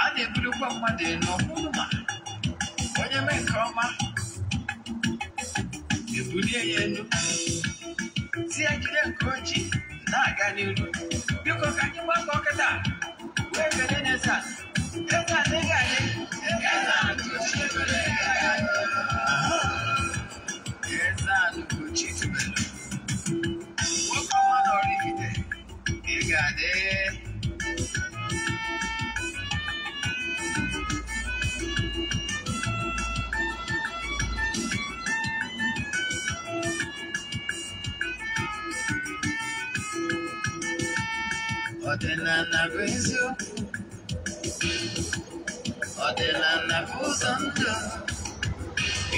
a na-ebulukwa mmadụ n'ọkwụma onye mee nke ọma ebulie ya elu tie jide nke oji na-aga n'iru biko ka anyị gbakọ kịta wee kelee n'Eze-Ana Eze-Ana ị ga-adị Eze-Ana Ugochi tubelu nwoke ọma na oraifite ị ga-adị ọdịnala bụ eziokwu ọdịnala bụ ụzọ ndụ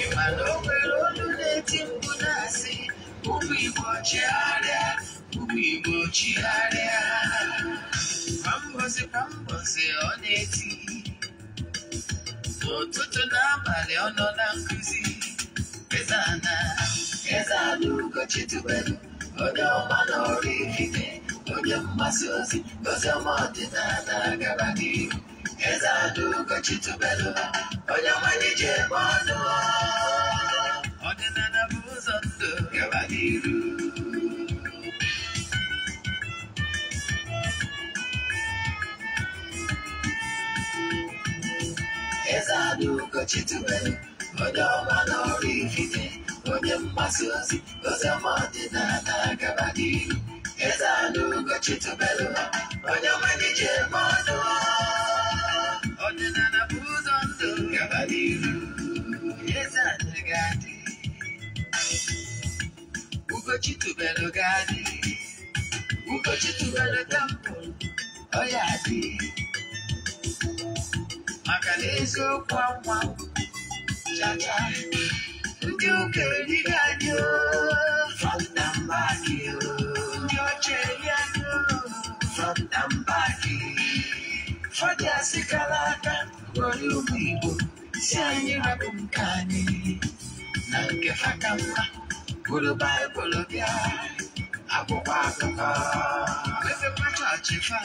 ịma na o nwere olu na-eti mkpu na-asị ụmụ Igbo chigharịa ụmụ Igbo chigharịa kwa mbọsị ọ na-eti n'ụtụtụ n'abalị ọ nọ na nkụzi Eze-Ana Ugochi tubelu onye ọma na oraifite onye mgbasa ozi ọma ọdịnala gaba n'ihu Eze-Ana Ugochi tubelu onye ọmanye ji eme ọnụ ọdịnala bụ ụzọ ndụ gaba n'ihu Eze-Ana Ugochi tubelu onye ọma na oraifite onye mgbasa ozi ọma ọdịnala gaba n'ihu Eze-Ana Ugochi tubelu onye ọmanye ji eme ọnụ ọdịnala bụ ụzọ ndụ gaba n'ihu Eze-Ana ga-adị Ugochi tubelu ga-adị Ugochi tubelu temple ọ ya adị maka na eziokwu anwa chacha ndị ụka erighị anyị front and back ndị ọcha eri anyị front and back fọdụ asị kara aka gwọrọ ụmụ Igbo si anyị rapụ nke anyị na nke fa ka mma bụrụ Baịbụl bịa akwụkwọ akụkọ efekwa chọọchị fa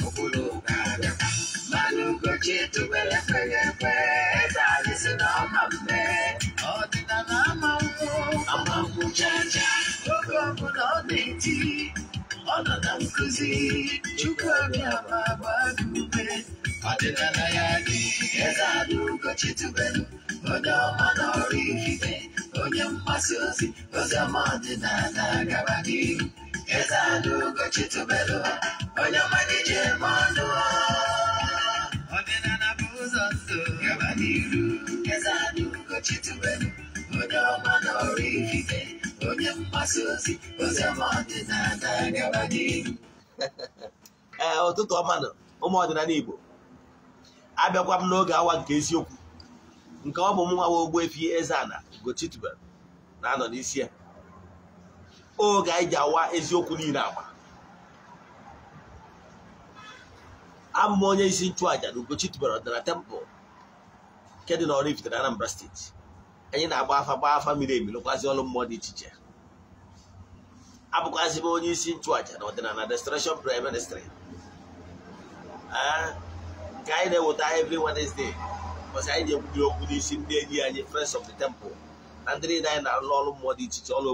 obodo ụka abịakwa mana Ugochi tubelu ekweghị ekwe Eze-Ana si na ọma mme ọdịnala ama nkwụ chacha oge ọbụla ọ na-eti ọ nọ na nkụzi Chukwu abịama gbaa ume ọdịnala ya dị Eze-Ana Ugochi tubelu onye ọma na oraifite onye mgbasa ozi ọma ọdịnala gaba n'ihu Eze-Ana Ugochi tubelu onye ọmanye ji eme ọnụ ọdịnala bụ ụzọ ndụ gaba n'ihu Eze-Ana Ugochi tubelu onye ọma na oraifite onye mgbasa ozi ọma ọdịnala gaba n'ihu ụtụtụ ọma na ụmụ ọdịnala Igbo abịakwa m n'oge awa nke eziokwu nke ọ bụ m nwa Ogbuefi Eze-Ana Ugochi tubelu na-anọ n'isi ya oge anyị ji awa eziokwu niile agba abụ m onye isi nchụaja na Ugochi tubelu ọdịnala temple nke dị na oraifite na Anambra steeti anyị na-agba afa miri emi lụkwazi ọrụ mmụọ dị iche iche abụkwazị m onye isi nchụaja na ọdịnala restoration prayer ministry nke anyị na-eweta every Wednesday because anyị na-ekwubi okwu n'isi ndị enyi anyị friends of the temple na ndị niile anyị na-alụ ọrụ mmụọ dị iche iche all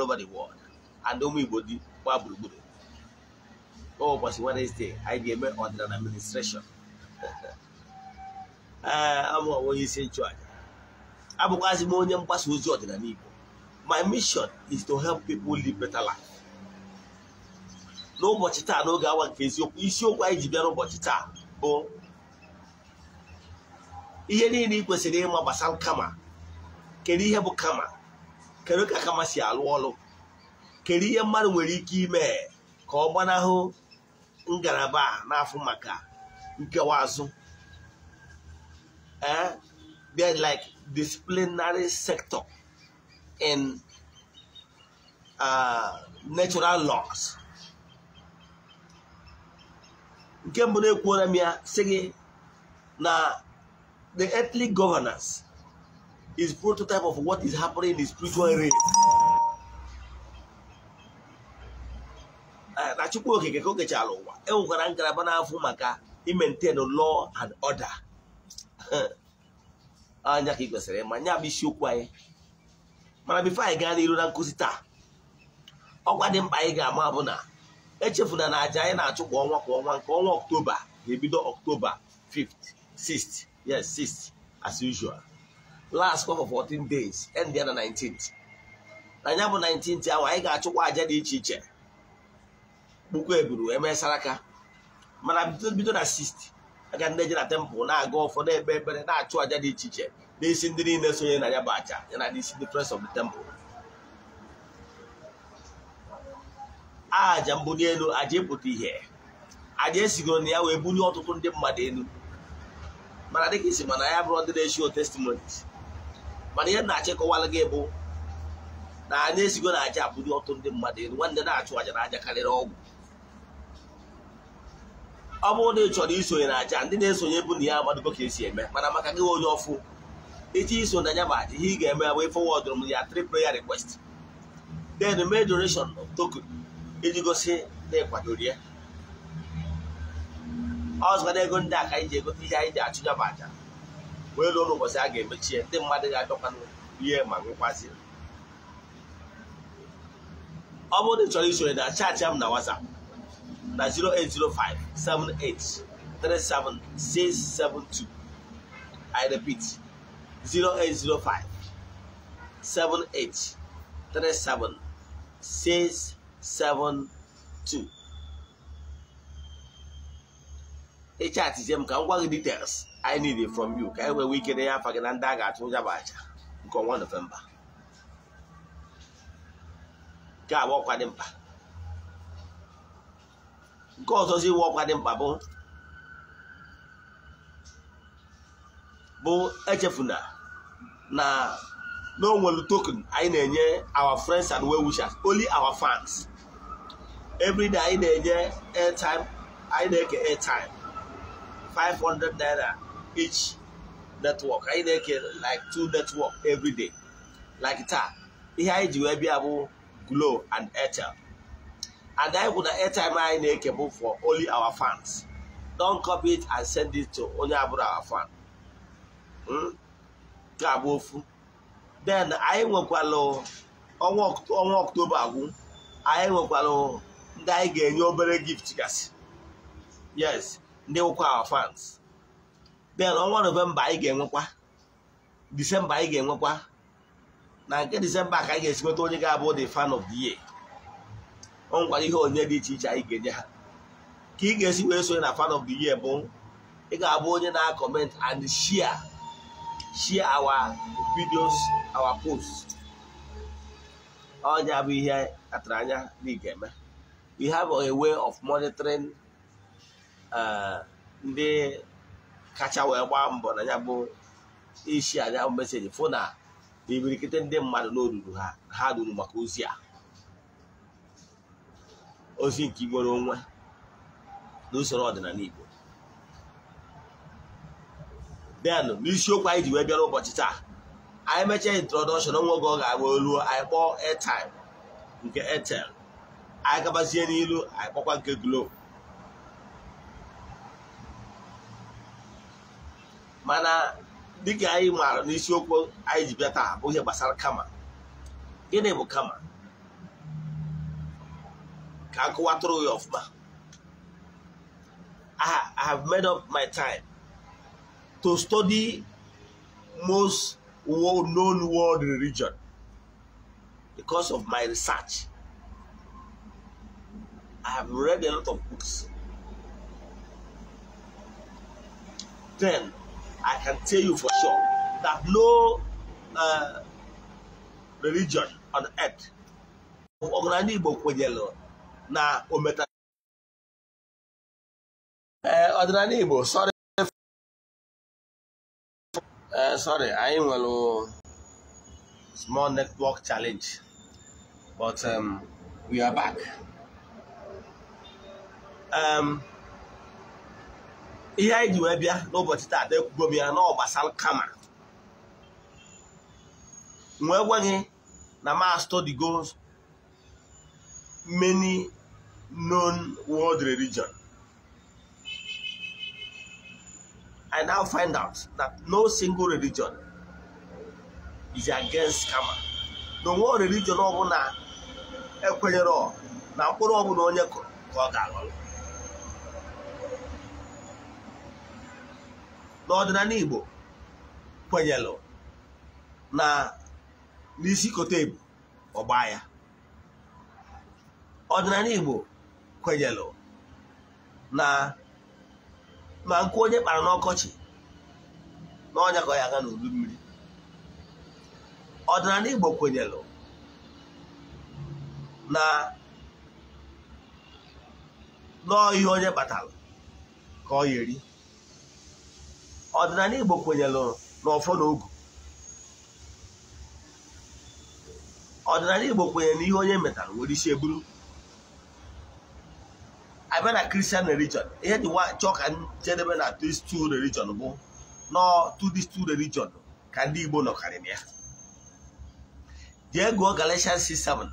over the world and ụmụ Igbo dị gbaa gburugburu ụbọchị Wednesday anyị ga-eme ọdịnala administration abụ onye isi nchụaja abụkwazị m onye mgbasa ozi ọdịnala Igbo my mission is to help people live better life n'ụbọchị taa n'oge awa nke eziokwu isiokwu anyị ji bịa n'ụbọchị taa bụ ihe niile ị kwesịrị ịma gbasara kama kedu ihe bụ kama kedu ka kama si alụ ọrụ kedu ihe mmadụ nwere ike ime ka ọ gbanahụ ngalaba n'afọ maka nkewa azụ they're like disciplinary sector in natural laws. Nke mbụ na-ekwuola m ya sị gị na the earthly governance is prototype of what is happening in the spiritual realm. Na Chukwu okike ka o kechala ụwa enwekwara ngalaba na-afụ maka maintain law and order. Anya ka ikwesịrị ma nya bụ isiokwu anyị. Mana before anyị gaa n'iru na nkụzi taa, ọkwa dị mkpa anyị ga-ama bụ na echefuna na aja anyị na-achụ kwa ọnwa nke ọnwa Ọktoba ga-ebido Ọktoba 5th, 6th, yes 6th as usual. Last for 14 days, end the 19th. Na ya bụ 19th ahụ anyị ga-achụkwa aja dị iche iche. Bukwa eburu eme saraka. Mana bido na 6th, aga ndị je na temple na-aga ụfọdụ ekpe ekpere na-achụ aja dị iche iche. N'isi ndị niile sonye na ya bụ aja, ya na n'isi the press of the temple. Aja mbuli elu, aja ịpụta ihe. Aja esigoro na ya wee bunye ọtụtụ ndị mmadụ elu. Mana dịka isi mana ya bụrụ ndị na-eshio testimonies. Mana ihe na-achịkọwala gị bụ na anyị esigo na aja abụghị ọtụtụ ndị mmadụ elu. Nwanne na-achụ aja na aja karịrị ọgwụ. Ọ bụrụ na ị chọrọ isonye na aja, ndị na-esonye bụ na ya amadugo ka esi eme. Mana maka gị onye ọfụ, echi iso na ya bụ aja, ihe ị ga-eme wee forward m ya 3 prayer request. Then make donation of token iji gosi na ịkwadoro ya. Ọzụkwana ego ndị a ka anyị ji egote ihe anyị ji achụ ya bụ aja. Wee ruo n'ụbọchị a ga-emechie, ndị mmadụ ga-adọkwanụ ihe ma nwekwazi. Ọ bụrụ na ị chọrọ isonye na chaatị m na WhatsApp na 08057837672. I repeat, 08057837672. Ị chaatịzie m ka m gwa gị details I need from you ka anyị wee ike na ya afa gị na ndị a ga-achụ ya bụ aja nke ọnwa Nọvemba. Nke a bụ ọkwa dị mkpa. Nke ọzọzi iwe ọkwa dị mkpa bụ echefuna na onwelu token anyị na-enye our friends and well wishers, only our fans. Every day anyị na-enye airtime, anyị na-eke airtime 500 naira each network. Anyị na-eke like 2 network every day. Like taa, ihe anyị ji wee bịa bụ Glo and Airtel. And I would airtime I make for only our fans. Don't copy it and send it to only about our fan. Then I will follow on October. I will follow die again your better gift. Yes, they will call our fans. Then on 1 November I game December I game now get December I guess what only about the fan of the year. On what you only did teach I get ya. King is also in a fan of the year bone. You got now comment and share our videos, our posts. All that we here at Ranya Ligame. We have a way of monitoring the catch our one but I share that message for now. We will get them mad no to her. How do you Makusia? O think you go on. Those are ordinary. Then, this show quite the web but I met an introduction on what I will. I bought airtime. You get airtime. I can see any look. I bought one glow. Mana. Dịka anyị maara n'isiokwu anyị ji bịa taa bụ ihe gbasara kama. Gịnị bụ kama? Ka akụwatụrụ ya ọfụma. I have made up my time to study most known world religion because of my research. I have read a lot of books. Then I can tell you for sure that no religion on earth na ometa ọdịnala Igbo sorry I will small network challenge but we are back. Ihe anyị ji wee bịa n'ụbọchị taa ekwugo m ya na ọ gbasara kama. Nwee gwa gị na ma study goes many known world religion. I now find out that no single religion is against karma. No more religion of na ekwenyero na mkpụrụ ọbụla onye kụrụ ka ọ ga-aghọrọ. N'ọdịnala Igbo kwenyelụ na n'isi kote ebu ọgba ya. Ọdịnala Igbo kwenyelụ na ma nkụ onye kpara n'ọkọchị na ọnya ka ya aga n'udu mmiri. Ọdịnala Igbo kwenyelụ na nọọ ihe onye kpatara ka ọ yeri. Ọdịnala Igbo kwenyelụ na ọfọ na ogu. Ọdịnala Igbo kwenyere na ihe onye metara nwere isi eburu. Abịa na Christian religion, ihe dị chọọ ka njedebe na these two religion bụ no to these two religion ka ndị Igbo nọkarị na ya. Jee gụọ Galatians 6:7.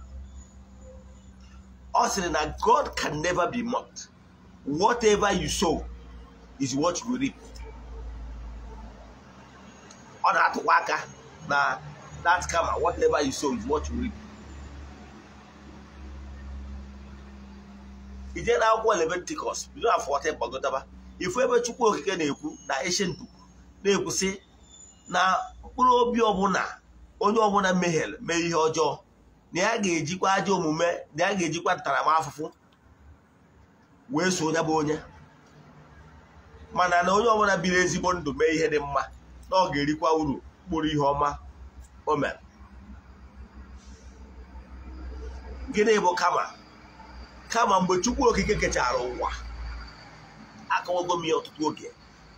Ọ sịrị na God can never be mocked. Whatever you sow is what you reap. Ọ na-atụkwa aka na that karma, whatever you sow is what you reap. Ije na akwụkwọ Leviticus bido na 14 gbagotaba ifu ebe Chukwu Okike na-ekwu na ancient book na-ekwu sị na mkpụrụ obi ọbụla onye ọbụla mehiere mee ihe ọjọọ na ya ga-ejikwa ajọ omume na ya ga-ejikwa ntaramahụhụ wee so onye bụ onye. Mana na onye ọbụla biri ezigbo ndụ mee ihe dị mma na ọ ga-erikwa uru mkpụrụ ihe ọma o mere. Gịnị bụ kama? Kama mgbe Chukwu Okike kechara ụwa, akọwago m ya ọtụtụ oge,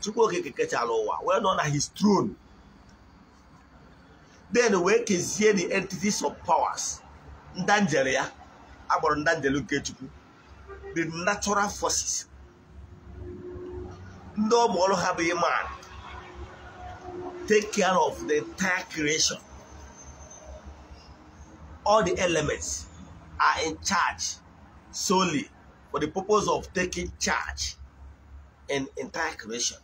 Chukwu Okike kechara ụwa wee nọ na his throne, then wee kezie the entities of powers, ndanjere ya agbọrọ ndanjere nke Chukwu, the natural forces, ndị ọ bụ ọrụ ha bụ man take care of the entire creation. All the elements are in charge solely for the purpose of taking charge in entire creation,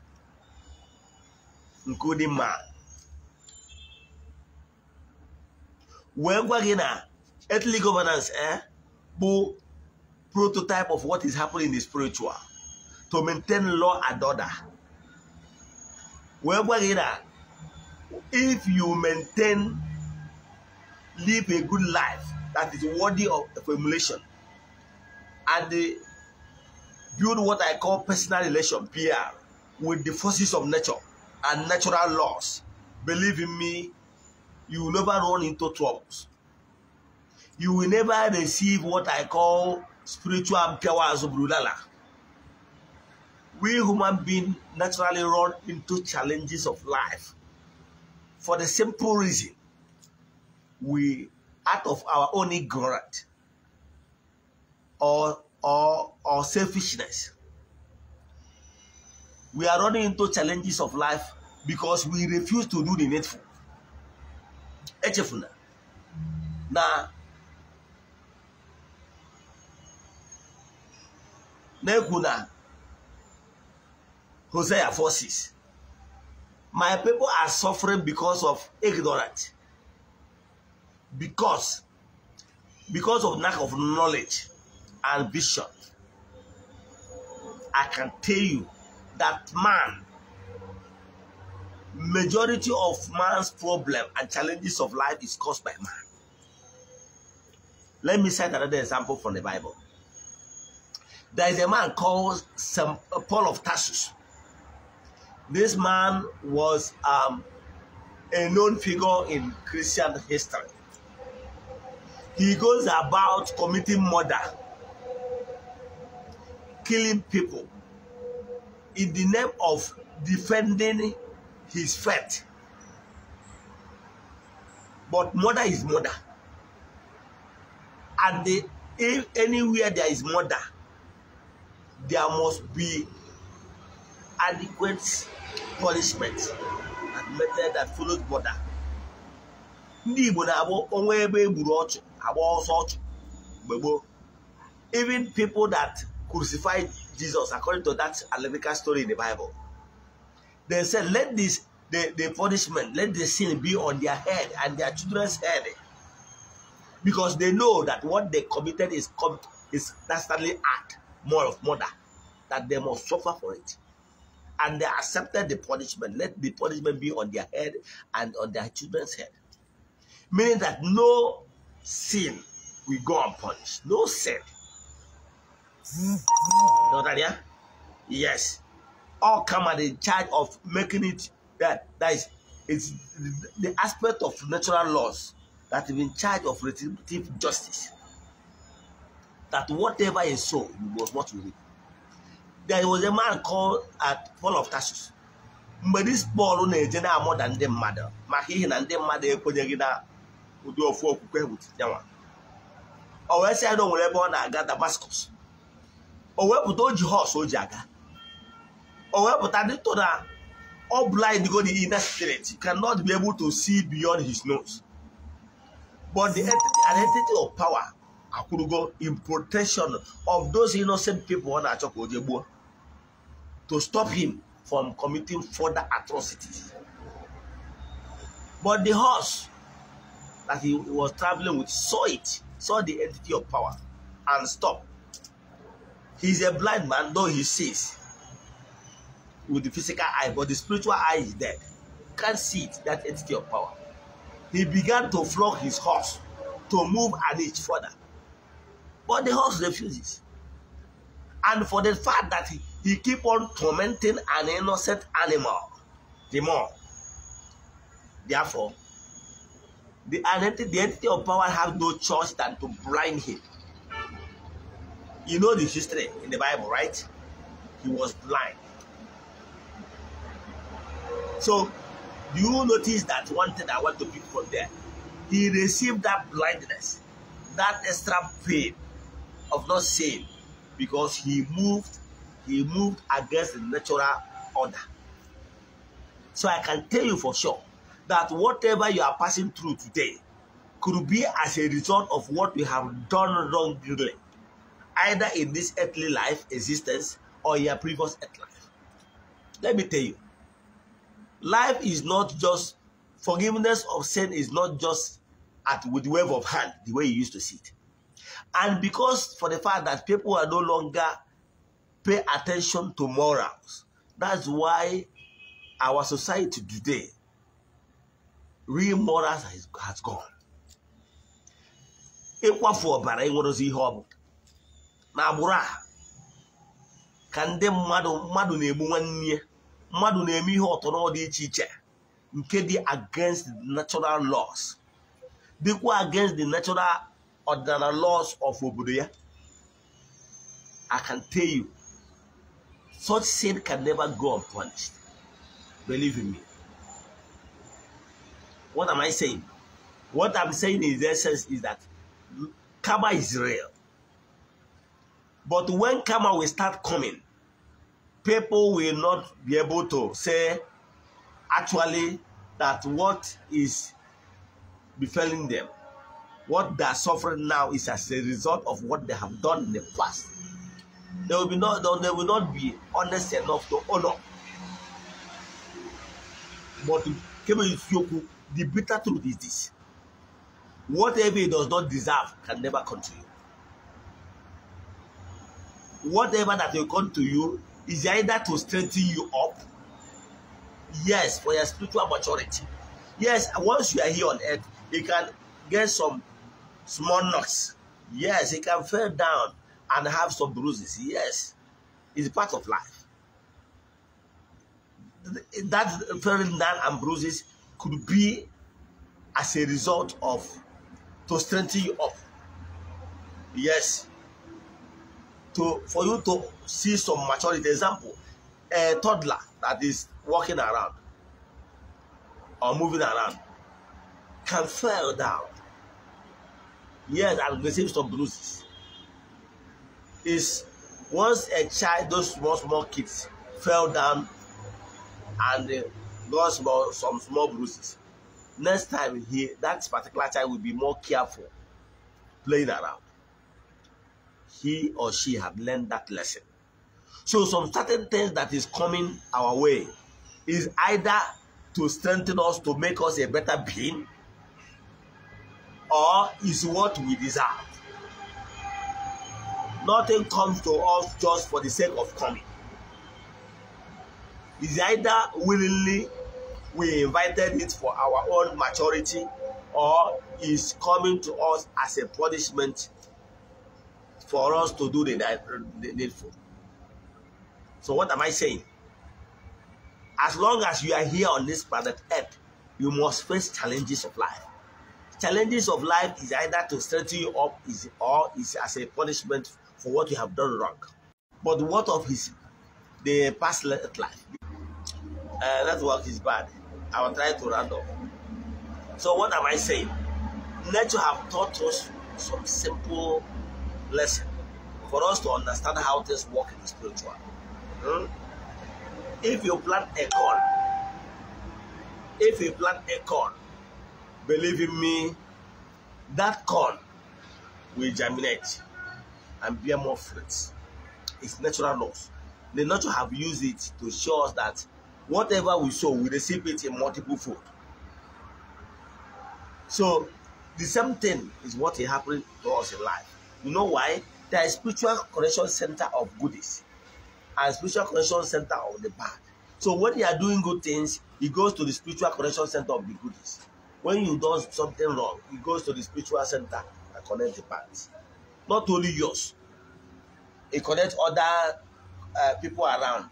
including man. Wee gwa gị na earthly governance bụ prototype of what is happening in the spiritual to maintain law and order. Wee gwa gị na if you live a good life that is worthy of emulation, and build what I call personal relation, PR, with the forces of nature and natural laws, believe in me, you will never run into troubles. You will never receive what I call spiritual powers of Brulala. We human beings naturally run into challenges of life for the simple reason we, out of our own ignorance or selfishness, we are running into challenges of life because we refuse to do the needful. Echefuna na nekuna Hosea 4:6. My people are suffering because of ignorance, because of lack of knowledge and vision. I can tell you that majority of man's problem and challenges of life is caused by man. Let me cite another example from the Bible. There is a man called Paul of Tarsus. This man was a known figure in Christian history. He goes about committing murder, killing people in the name of defending his faith. But murder is murder. And if anywhere there is murder, there must be adequate punishment and method that follows murder. Even people that crucified Jesus, according to that allegorical story in the Bible, They said, let this the punishment, let the sin be on their head and their children's head. Because they know that what they committed is constantly act more of murder, that they must suffer for it. And they accepted the punishment. Let the punishment be on their head and on their children's head. Meaning that no sin will go unpunished. No sin. Know that, yeah? Yes. All come at the charge of making it that is it's the aspect of natural laws that is in charge of retributive justice. That whatever is sown, you must what you reap. There was a man called Paul of Tarsus. But this Paul on a general more than them mother. Mahin and them mother Ponyagina would do a folk with Yawa. Or else I don't want to got Damascus. Or where put all your horse, O Jaga. Or where put I to that all blind go the inner spirit. You cannot be able to see beyond his nose. But the identity of power, I could go in protection of those innocent people on Achoko to stop him from committing further atrocities. But the horse that he was traveling with saw the entity of power, and stopped. He's a blind man, though he sees with the physical eye, but the spiritual eye is dead. Can't see it, that entity of power. He began to flog his horse to move an inch further. But the horse refuses. And for the fact that he keep on tormenting an innocent animal, the more. Therefore, the entity of power has no choice than to blind him. You know the history in the Bible, right? He was blind. So, do you notice that one thing I want to pick from there? He received that blindness, that extra pain of not seeing, because he moved against the natural order. So I can tell you for sure that whatever you are passing through today could be as a result of what we have done wrongly, either in this earthly life existence or your previous earth life. Let me tell you, life is not just, forgiveness of sin is not just with the wave of hand, the way you used to see it. And because for the fact that people are no longer pay attention to morals, that's why our society today, real morals has gone. Ịkwafu ọbara enwerozi ihe ọ bụ. Na agbụrụ a ka ndị mmadụ na-egbu nwanne, mmadụ na-eme ihe ọtọ dị iche iche nke dị against the natural laws, dịkwa against the natural ordinary laws of obodo ya. I can tell you, such sin can never go unpunished. Believe in me. What am I saying? What I'm saying in essence is that karma is real. But when karma will start coming, people will not be able to say actually that what is befalling them, what they are suffering now, is as a result of what they have done in the past. They will not be honest enough to honor. But the bitter truth is this: whatever it does not deserve can never come to you. Whatever that will come to you is either to strengthen you up, yes, for your spiritual maturity. Yes, once you are here on earth, you can get some small knocks. Yes, you can fall down and have some bruises. Yes, it's part of life. That falling down and bruises could be as a result of to strengthen you up. Yes. For you to see some maturity. Example, a toddler that is walking around or moving around can fall down. Yes, and receive some bruises. Is once a child, those small kids fell down and got some small bruises, next time that particular child will be more careful playing around. He or she have learned that lesson. So some certain things that is coming our way is either to strengthen us, to make us a better being, or is what we deserve. Nothing comes to us just for the sake of coming. It's either willingly we invited it for our own maturity, or is coming to us as a punishment for us to do the needful. So what am I saying? As long as you are here on this planet Earth, you must face challenges of life. Challenges of life is either to strengthen you up or is as a punishment for what you have done wrong. But what of the past life? That work is bad. I will try to round up. So what am I saying? Nature have taught us some simple lesson for us to understand how things work in the spiritual. If you plant a corn, believe in me, that corn will germinate and bear more fruits. It's natural laws. The nature have used it to show us that whatever we sow, we receive it in multiple fold. So the same thing is what is happening to us in life. You know why? There is spiritual connection center of goodies and spiritual connection center of the bad. So when you are doing good things, it goes to the spiritual connection center of the goodies. When you do something wrong, it goes to the spiritual center and connects the bad. Not only yours, it connects other people around,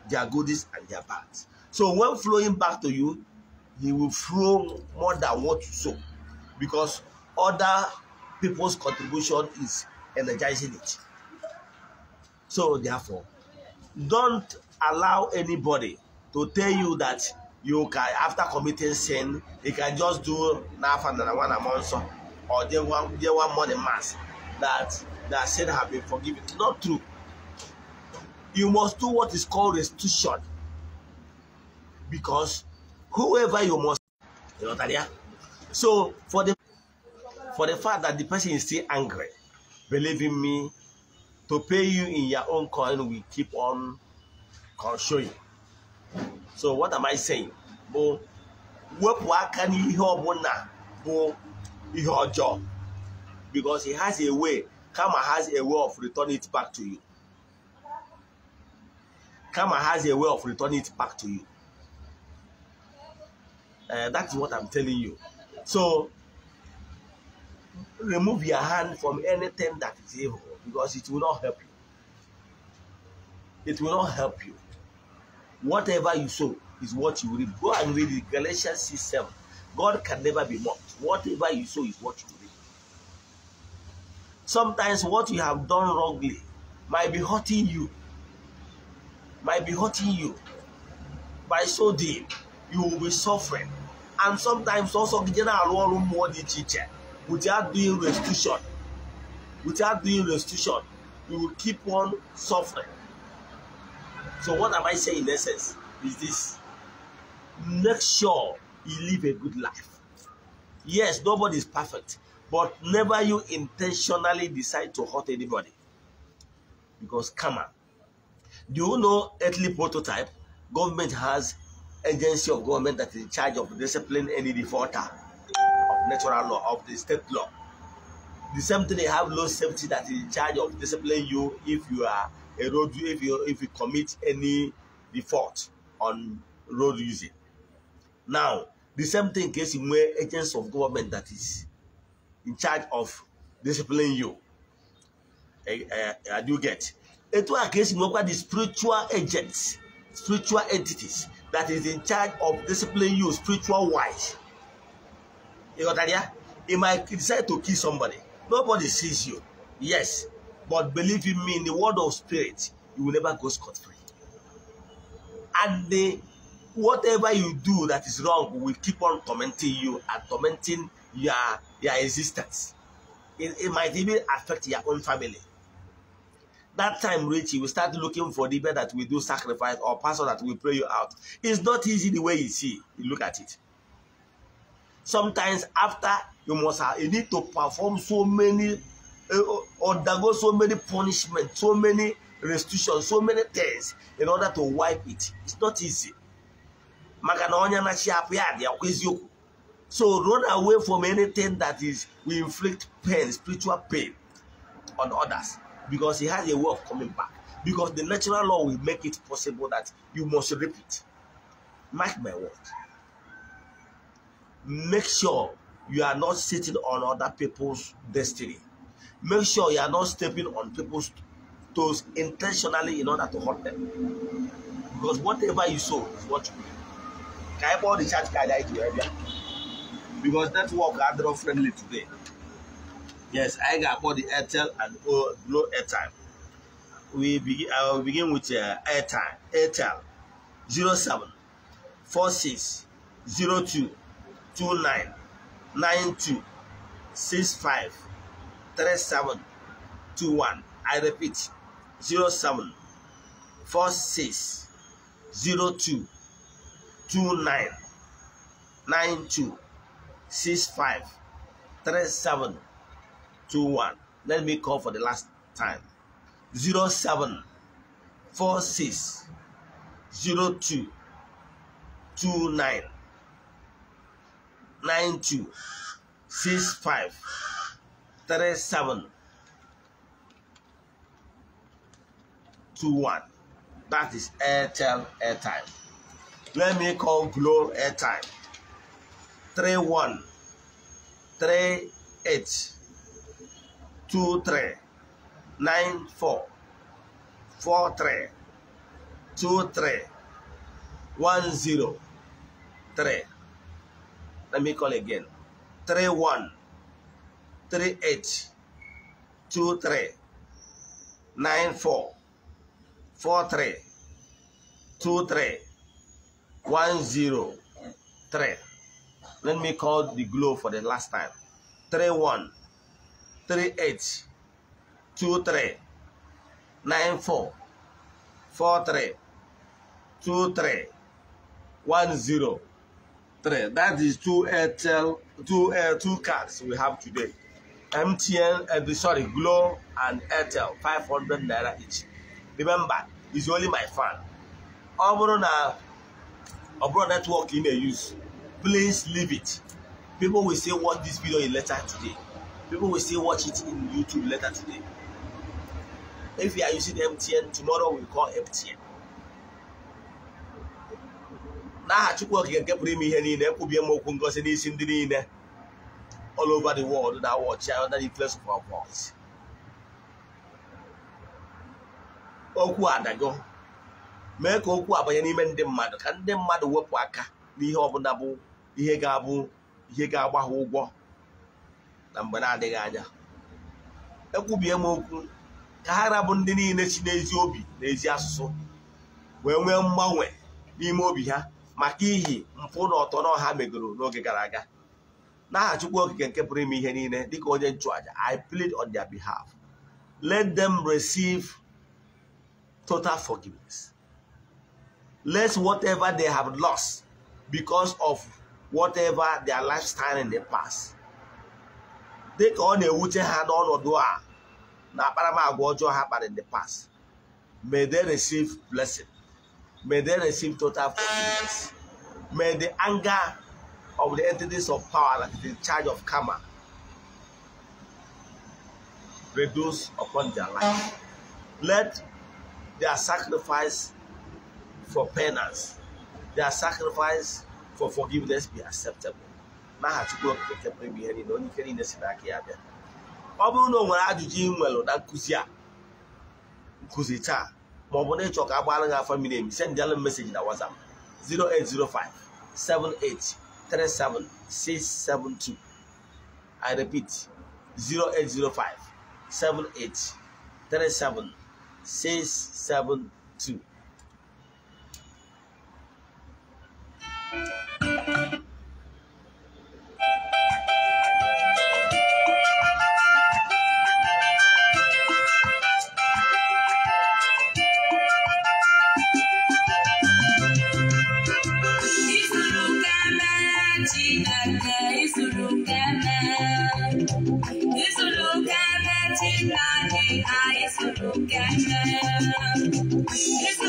their goodies and their bad. So when flowing back to you, he will flow more than what you sow, because other people's contribution is energizing it. So therefore, don't allow anybody to tell you that you can, after committing sin, you can just do one or there one money mass that sin have been forgiven. Not true. You must do what is called restitution, because whoever you must, you know that, yeah. So for the fact that the person is still angry, believe in me, to pay you in your own coin will keep on showing. So what am I saying? Because he has a way, Karma has a way of returning it back to you. Karma has a way of returning it back to you. That's what I'm telling you. So remove your hand from anything that is evil, because it will not help you. It will not help you. Whatever you sow is what you reap. Go and read it, Galatians 6:7. God can never be mocked. Whatever you sow is what you reap. Sometimes what you have done wrongly might be hurting you. By so deep, you will be suffering. And sometimes also without doing restitution, you will keep on suffering. So what am I saying in essence is this: make sure you live a good life. Yes, nobody is perfect, but never you intentionally decide to hurt anybody, because karma. Do you know earthly prototype? Government has agency of government that is in charge of discipline any defaulter of natural law, of the state law. The same thing, they have law safety that is in charge of discipline you if you are a road, if you commit any default on road using. Now, the same thing in case in where agents of government that is in charge of disciplining you. Do you get? It was a case in the spiritual agents, spiritual entities that is in charge of disciplining you spiritual wise. You got that? He might decide to kill somebody. Nobody sees you. Yes. But believe in me, in the world of spirit, you will never go scot-free. And whatever you do that is wrong will keep on tormenting you and tormenting your existence. It might even affect your own family. That time, Rich, you will start looking for the bed that will do sacrifice or pastor that will pray you out. It's not easy the way you see. You look at it. Sometimes after you need to perform so many, undergo so many punishments, so many restrictions, so many things in order to wipe it. It's not easy. maka na onye na chi apụ ya dị akwa eziokwu. So run away from anything that will inflict pain, spiritual pain on others, because he has a way of coming back. Because the natural law will make it possible that you must repeat. Mark my word. Make sure you are not sitting on other people's destiny. Make sure you are not stepping on people's toes intentionally in order to hurt them. Because whatever you sow is what you reap. Can I borrow the church card I do earlier? Because network are not friendly today. Yes, I got both the Airtel and Glo airtime. I will begin with airtime. Airtel 07 46 02 29 92 65 37 21. I repeat 07 46 02 29 92 65 37 21. Let me call for the last time. 07 46 02 29 92 65 37 21. That is Airtel airtime. Let me call Glo airtime. 31 38 23 94 43 23 103. Let me call again. 31 38 23 94 43 23 103. Let me call the Glo for the last time. 31 38 23 94 43 23 103. That is two Airtel, two cards we have today. MTN, Glo and Airtel, 500 naira each. Remember, it's only my fan. Obro network in a use. Please leave it. People will say watch this video in later today. People will say watch it in YouTube later today. If you are using MTN, tomorrow we'll call MTN. Now, all over the world that watch under the influence of our voice. Okwu adago. Mee ka okwu abanye n'ime ndị mmadụ ka ndị mmadụ wepụ aka n'ihe ọbụla bụ ihe ga-agba ha ụgwọ na mgbe na-adịghị anya. Ekwubie m okwu ka ha rabụ ndị niile si n'ezi obi na ezi asụsụ wee nwee mgbanwe n'ime obi ha maka ihi mpụ na ọtọ ha megoro n'oge gara aga. N'aha Chukwu Okike nke pụrụ ime ihe niile dịka onye nchụaja, I plead on their behalf. Let them receive total forgiveness. Let whatever they have lost because of whatever their lifestyle in the past, dịka ọ na-ewute ha n'ọnọdụ a na akparamagwa ọjọọ ha kpara in the past, may they receive blessing. May they receive total forgiveness. May the anger of the entities of power that is in charge of karma reduce upon their life. Let their sacrifice for penance, their sacrifice for forgiveness be acceptable. N'aha Chukwu Okike nke pụrụ ime ihe niile, onye ike niile si n'aka ya bịa. Ọ bụrụ na o nwere ajụjụ ị nwere na nkụzi taa, ma ọ bụ na ịchọ ka a gbara gị afa mmiri emi, send them message na WhatsApp 0805 78 37 672. I repeat 0805 78 37 672. It's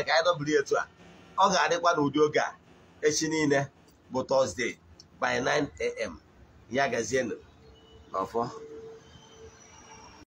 ka anyị dọbiri etu a ọ ga-adịkwa n'ụdị oge a echi niile bụ Thursday by 9 AM ya gazienụ n'ọfọ.